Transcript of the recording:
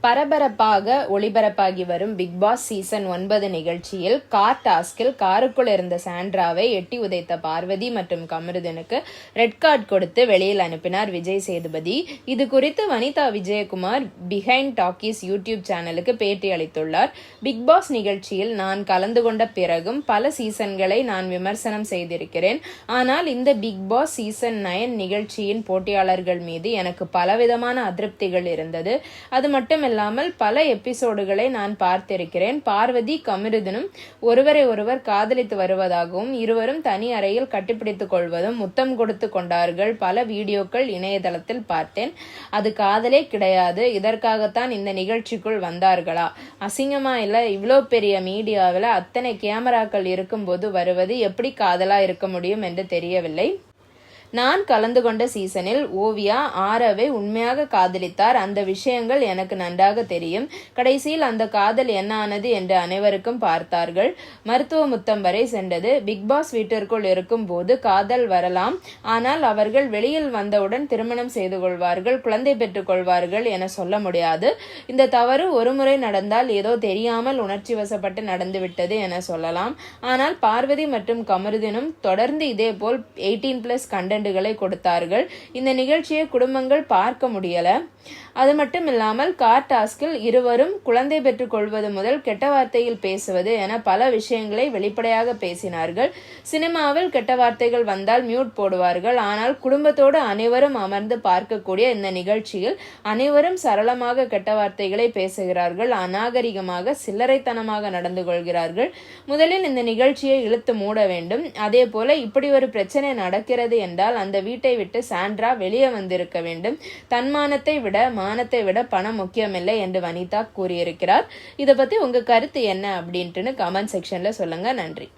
பரபரப்பாக ஒளிபரப்பாகி வரும் big Boss season 9 நிகழ்ச்சியில் கார் டாஸ்கில் காருக்குள் இருந்த சாண்ட்ராவை எட்டி உதைத்த பார்வதி மற்றும் கமருதனுக்கு ரெட் கார்டு கொடுத்து வெளியில் அனுப்பினார் விஜய் சேதுபதி. இது குறித்து Vanitha Vijayakumar behind talkies YouTube சேனலுக்கு பேட்டி அளித்துள்ளார். பிக் பாஸ் நிகழ்ச்சியில் நான் கலந்து கொண்ட பிறகும் பல சீசன்களை நான் விமர்சனம் செய்திருக்கிறேன். ஆனால் இந்த பிக் பாஸ் சீசன் 9 நிகழ்ச்சியின் போட்டியாளர்கள் மீது எனக்கு பலவிதமான அதிருப்திகள் இருந்தது. அது மட்டும் இல்லாமல் பல எபிசோடுகளை நான் பார்த்திருக்கிறேன். பார்வதி கமருதனும் ஒருவரை ஒருவர் காதலித்து வருவதாகவும் இருவரும் தனி அறையில் கட்டிப்பிடித்துக் கொள்வதும் முத்தம் கொடுத்து கொண்டார்கள். பல வீடியோக்கள் இணையதளத்தில் பார்த்தேன். அது காதலே கிடையாது. இதற்காகத்தான் இந்த நிகழ்ச்சிக்குள் வந்தார்களா? அசிங்கமா இல்ல? இவ்வளோ பெரிய மீடியாவில் அத்தனை கேமராக்கள் இருக்கும்போது வருவது எப்படி காதலா இருக்க முடியும் என்று தெரியவில்லை. நான் கலந்து கொண்ட சீசனில் ஓவியா ஆரவை உண்மையாக காதலித்தார். அந்த விஷயங்கள் எனக்கு நன்றாக தெரியும். கடைசியில் அந்த காதல் என்ன ஆனது என்று அனைவருக்கும் பார்த்தார்கள். மருத்துவ முத்தம் வரை சென்றது. பிக் பாஸ் வீட்டிற்குள் இருக்கும் போது காதல் வரலாம். ஆனால் அவர்கள் வெளியில் வந்தவுடன் திருமணம் செய்து கொள்வார்கள், குழந்தை பெற்றுக் கொள்வார்கள் என சொல்ல முடியாது. இந்த தவறு ஒருமுறை நடந்தால் ஏதோ தெரியாமல் உணர்ச்சி வசப்பட்டு நடந்துவிட்டது என சொல்லலாம். ஆனால் பார்வதி மற்றும் கமருதனும் தொடர்ந்து இதேபோல் 18+ கண்டென்ட் கொடுத்தார்கள். இந்த நிகழ்ச்சியை குடும்பங்கள் பார்க்க முடியல. அது மட்டும் இல்லாமல் கார் டாஸ்கில் இருவரும் குழந்தை பெற்றுக் கொள்வது முதல் கெட்ட வார்த்தையில் பேசுவது என பல விஷயங்களை வெளிப்படையாக பேசினார்கள். சினிமாவில் கெட்ட வார்த்தைகள் வந்தால் மியூட் போடுவார்கள். ஆனால் குடும்பத்தோடு அனைவரும் அமர்ந்து பார்க்கக்கூடிய இந்த நிகழ்ச்சியில் அனைவரும் சரளமாக கெட்ட வார்த்தைகளை பேசுகிறார்கள். அநாகரிகமாக சில்லறைத்தனமாக நடந்து கொள்கிறார்கள். முதலில் இந்த நிகழ்ச்சியை இழுத்து மூட வேண்டும். அதே போல இப்படி ஒரு பிரச்சனை நடக்கிறது என்றால் அந்த வீட்டை விட்டு சாண்ட்ரா வெளியே வந்திருக்க வேண்டும். தன்மானத்தை விட மானத்தை விட பணம் முக்கியமில்லை என்று வனிதா கூறியிருக்கிறார். இதை பத்தி உங்க கருத்து என்ன அப்படின்ட்டு கமெண்ட் செக்ஷன்ல சொல்லுங்க. நன்றி.